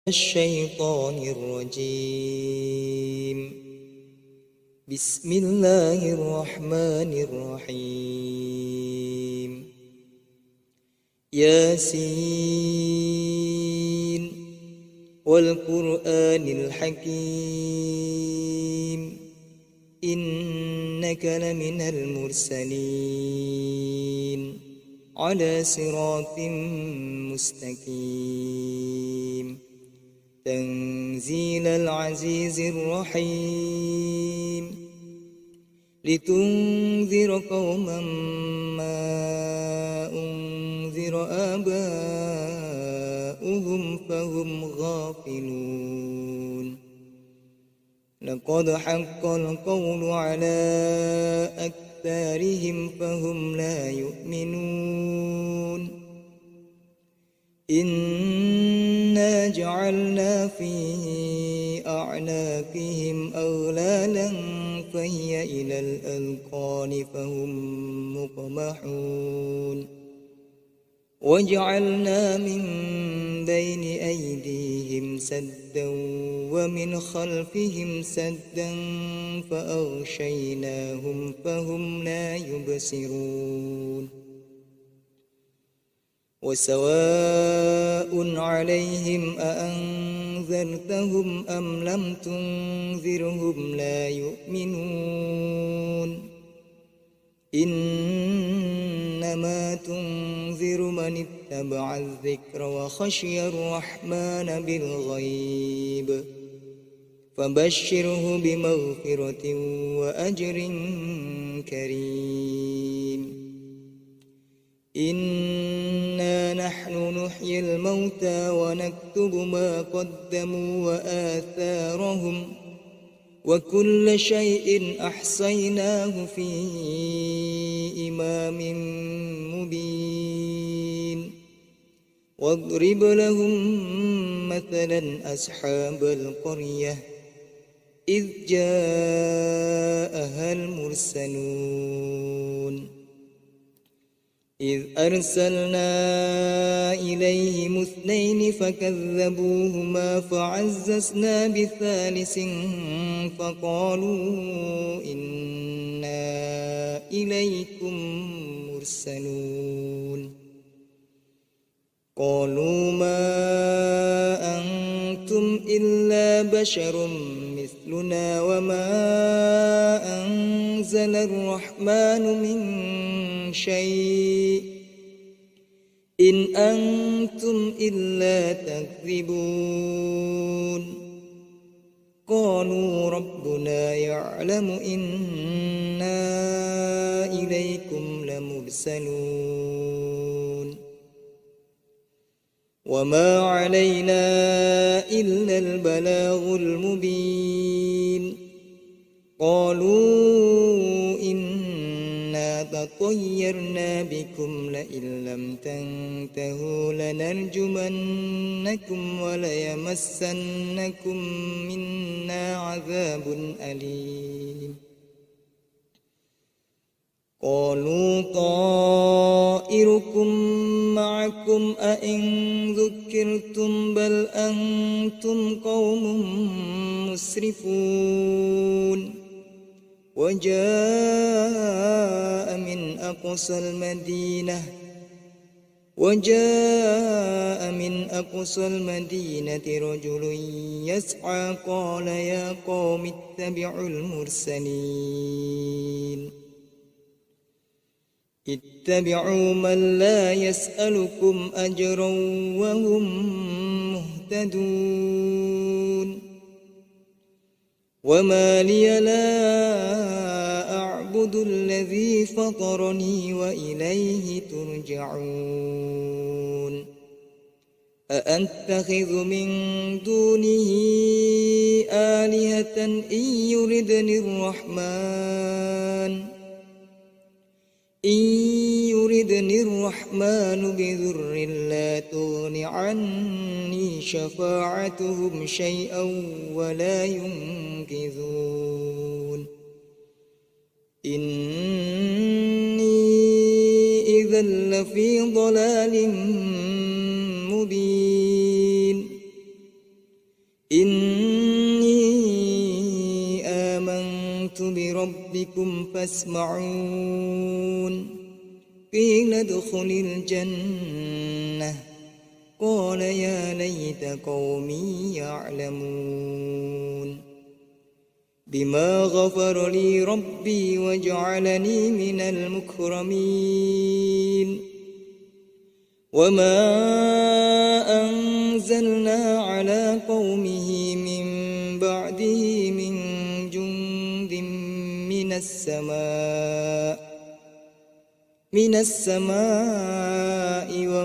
الشيطان الرجيم. بسم الله الرحمن الرحيم. ياسين والقرآن الحكيم إنك لمن المرسلين على صراط مستقيم. تنزيل العزيز الرحيم لتنذر قوما ما أنذر آباؤهم فهم غافلون. لقد حق القول على أكثرهم فهم لا يؤمنون. إنا جعلنا في أعناقهم أغلالا فهي إلى الأذقان فهم مقمحون. وجعلنا من بين أيديهم سدا ومن خلفهم سدا فأغشيناهم فهم لا يبصرون. وسواء عليهم أأنذرتهم أم لم تنذرهم لا يؤمنون. إنما تنذر من اتبع الذكر وخشي الرحمن بالغيب فبشره بمغفرة وأجر كريم. إنا نحن نحيي الموتى ونكتب ما قدموا وآثارهم وكل شيء أحصيناه في إمام مبين. واضرب لهم مثلا أصحاب القرية إذ جاءها المرسلون إذ أرسلنا إليهم اثنين فكذبوهما فعززنا بثالث فقالوا إنا إليكم مرسلون. قالوا ما أنتم إلا بشر مثلنا وما أنزل الرحمن من شيء إن أنتم إلا تكذبون. قالوا ربنا يعلم إنا إليكم لمرسلون وما علينا إلا البلاغ المبين. قالوا إنا تطيرنا بكم لئن لم تنتهوا لنرجمنكم وليمسنكم منا عذاب أليم. قالوا طائركم معكم أئن ذكرتم بل أنتم قوم مسرفون. وجاء من أقصى المدينة رجل يسعى قال يا قوم اتبعوا المرسلين اتبعوا من لا يسألكم أجرا وهم مهتدون. وما لي لا أعبد الذي فطرني وإليه ترجعون. أأتخذ من دونه آلهة إن يردني الرحمن بضر لا تغن عني شفاعتهم شيئا ولا ينقذون. إني إذا لفي ضلال مبين. إني آمنت بربكم فاسمعون قيل ادخل الجنة قال يا ليت قومي يعلمون بما غفر لي ربي وجعلني من المكرمين وما أنزلنا على قومه من بعده من جند من السماء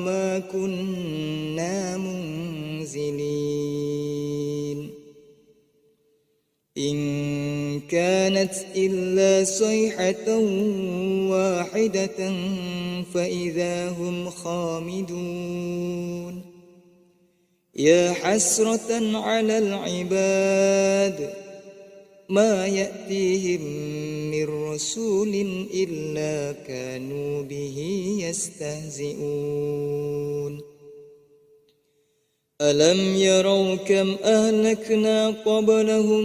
وما كنا منزلين إن كانت إلا صيحة واحدة فإذا هم خامدون يا حسرة على العباد ما يأتيهم من رسول إلا كانوا به يستهزئون ألم يروا كم أهلكنا قبلهم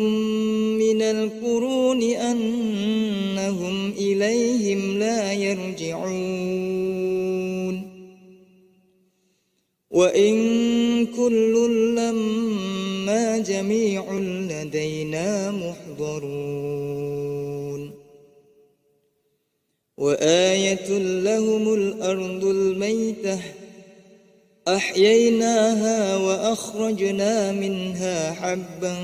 من القرون أنهم إليهم لا يرجعون وإن كل لما جميع لدينا محضرون وآية لهم الأرض الميتة أحييناها وأخرجنا منها حبا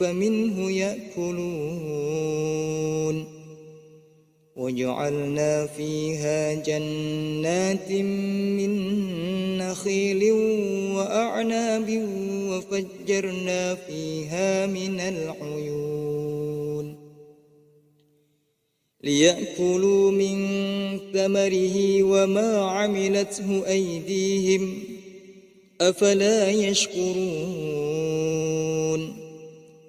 فمنه يأكلون وجعلنا فيها جنات من نخيل وأعناب وفجرنا فيها من العيون ليأكلوا من ثمره وما عملته أيديهم أفلا يشكرون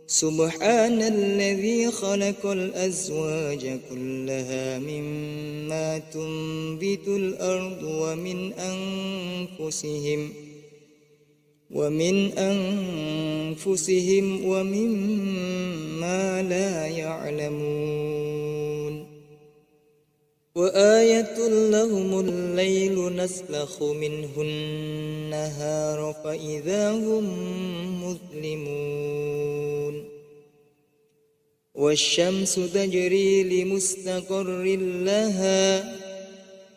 سبحان الذي خلق الأزواج كلها مما تنبت الأرض ومن أنفسهم ومما لا يعلمون وآية لهم الليل نسلخ منه النهار فإذا هم مظلمون والشمس تجري لمستقر لها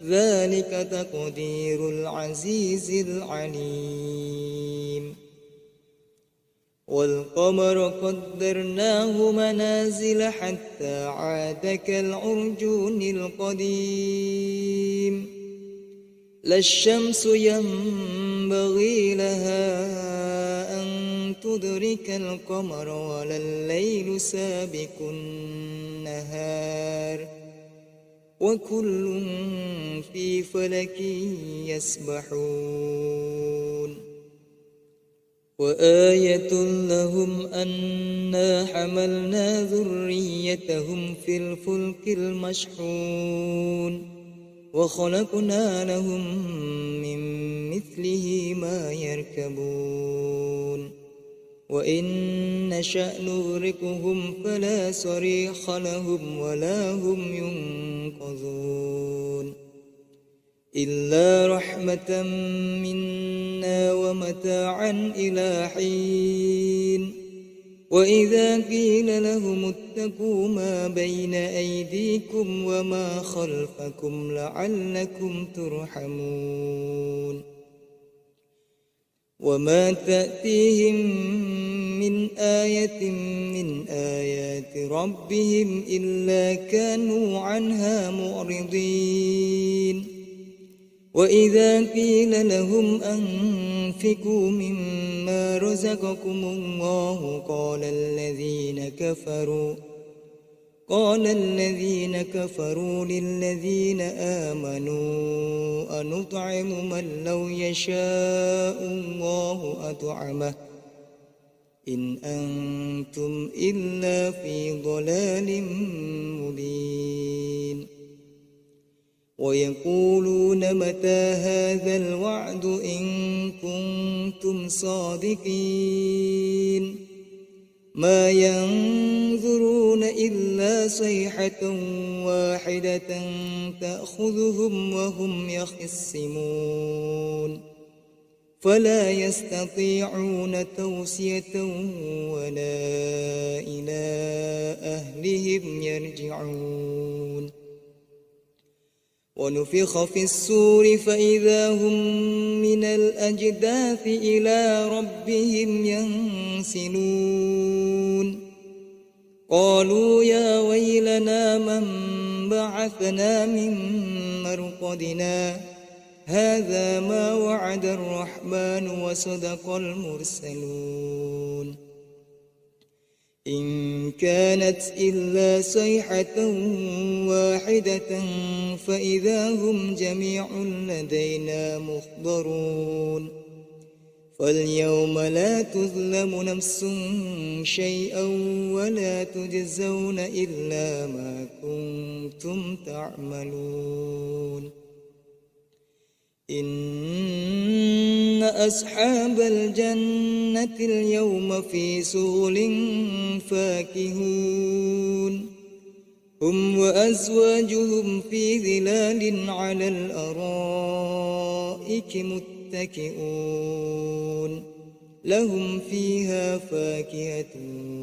ذلك تقدير العزيز العليم والقمر قدرناه منازل حتى عاد كالعرجون القديم لا الشمس ينبغي لها أن تدرك القمر ولا الليل سابق النهار وكل في فلك يسبحون وآية لهم أنا حملنا ذريتهم في الفلك المشحون وخلقنا لهم من مثله ما يركبون وإن نشأ نغرقهم فلا صريخ لهم ولا هم ينقذون إلا رحمة منا ومتاعا إلى حين وإذا قيل لهم اتقوا ما بين أيديكم وما خلفكم لعلكم ترحمون وما تأتيهم من آية من آيات ربهم إلا كانوا عنها معرضين وإذا قيل لهم أنفقوا مما رزقكم الله قال الذين كفروا للذين آمنوا أنطعم من لو يشاء الله أطعمه إن أنتم إلا في ضلال مبين ويقولون متى هذا الوعد إن كنتم صادقين ما ينظرون إلا صيحة واحدة تأخذهم وهم يخصمون فلا يستطيعون توصية ولا إلى أهلهم يرجعون ونفخ في الصور فإذا هم من الأجداث إلى ربهم ينسلون قالوا يا ويلنا من بعثنا من مرقدنا هذا ما وعد الرحمن وصدق المرسلون إن كانت إلا صيحة واحدة فإذا هم جميع لدينا محضرون فاليوم لا تظلم نفس شيئا ولا تجزون إلا ما كنتم تعملون إن أصحاب الجنة اليوم في شغل فاكهون هم وأزواجهم في ظلال على الأرائك متكئون لهم فيها فاكهة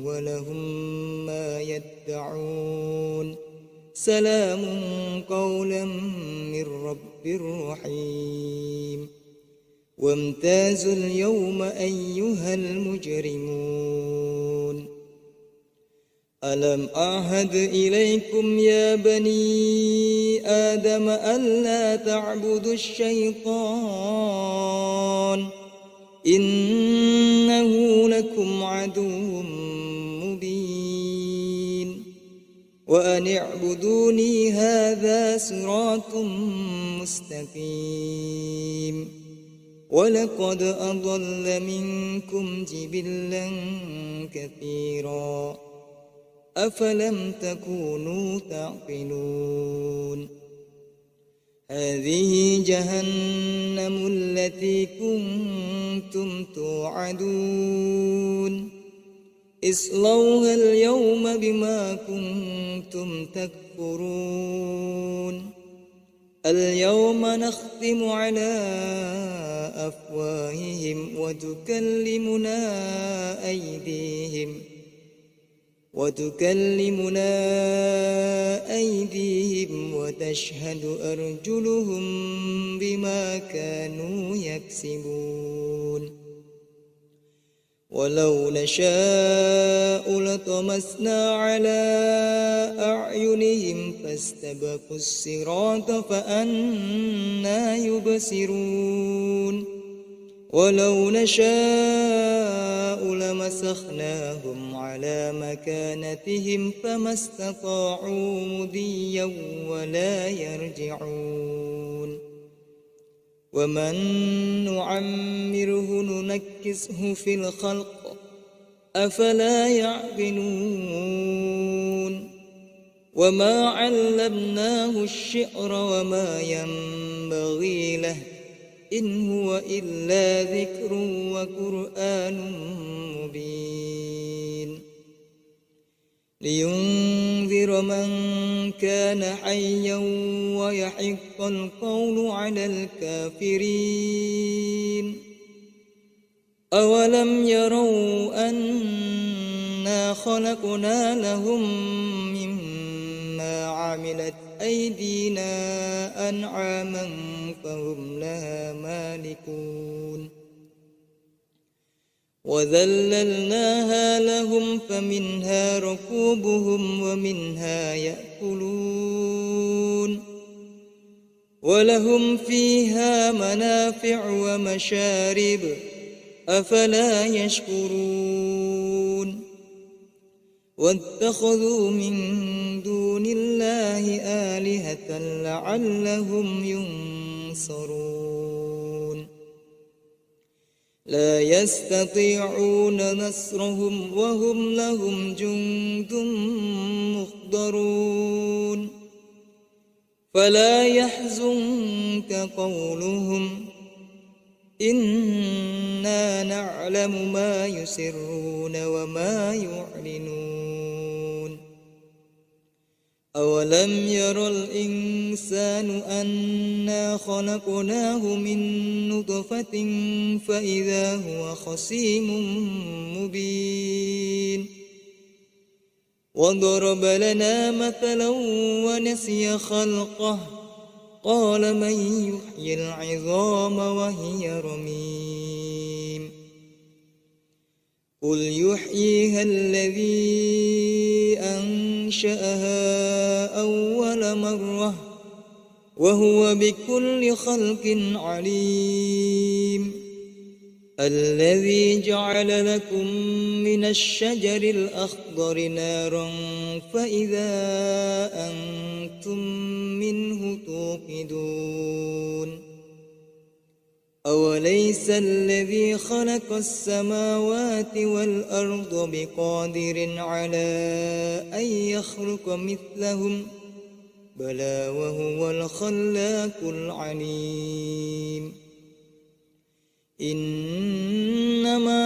ولهم ما يدعون سلام قولا من رب رحيم وامتازوا اليوم أيها المجرمون ألم أعهد إليكم يا بني آدم ألا تعبدوا الشيطان إنه لكم عدو مبين وأن اعبدوني هذا صراط مستقيم ولقد أضل منكم جبلا كثيرا أفلم تكونوا تعقلون هذه جهنم التي كنتم توعدون اصلوها اليوم بما كنتم تكفرون اليوم نختم على أفواههم وتكلمنا أيديهم وتشهد أرجلهم بما كانوا يكسبون ولو نشاء لطمسنا على أعينهم فاستبقوا الصراط فأنى يبصرون ولو نشاء لمسخناهم على مكانتهم فما استطاعوا مضيا ولا يرجعون ومن نعمره ننكسه في الخلق أفلا يعقلون وما علمناه الشعر وما ينبغي له إن هو إلا ذكر وقرآن مبين لينذر من كان حيا ويحق القول على الكافرين أولم يروا أنا خلقنا لهم مما عملت أيدينا أنعاما فهم لها مالكون وذللناها لهم فمنها ركوبهم ومنها يأكلون ولهم فيها منافع ومشارب أفلا يشكرون واتخذوا من دون الله آلهة لعلهم ينصرون لا يستطيعون نصرهم وهم لهم جند مخضرون فلا يحزنك قولهم إنا نعلم ما يسرون وما يعلنون أولم ير الإنسان أنا خلقناه من نطفة فإذا هو خصيم مبين وضرب لنا مثلا ونسي خلقه قال من يحيي العظام وهي رميم قل يحييها الذي أنشأها أول مرة وهو بكل خلق عليم الذي جعل لكم من الشجر الأخضر نارا فإذا أنتم منه توقدون أوليس الذي خلق السماوات والأرض بقادر على أن يخلق مثلهم بلى وهو الخلاق العليم إنما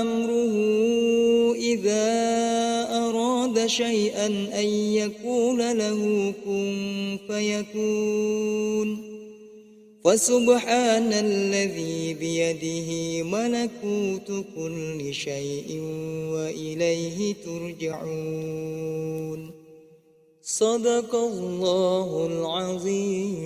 أمره إذا أراد شيئا أن يقول له كن فيكون فسبحان الذي بيده ملكوت كل شيء وإليه ترجعون صدق الله العظيم.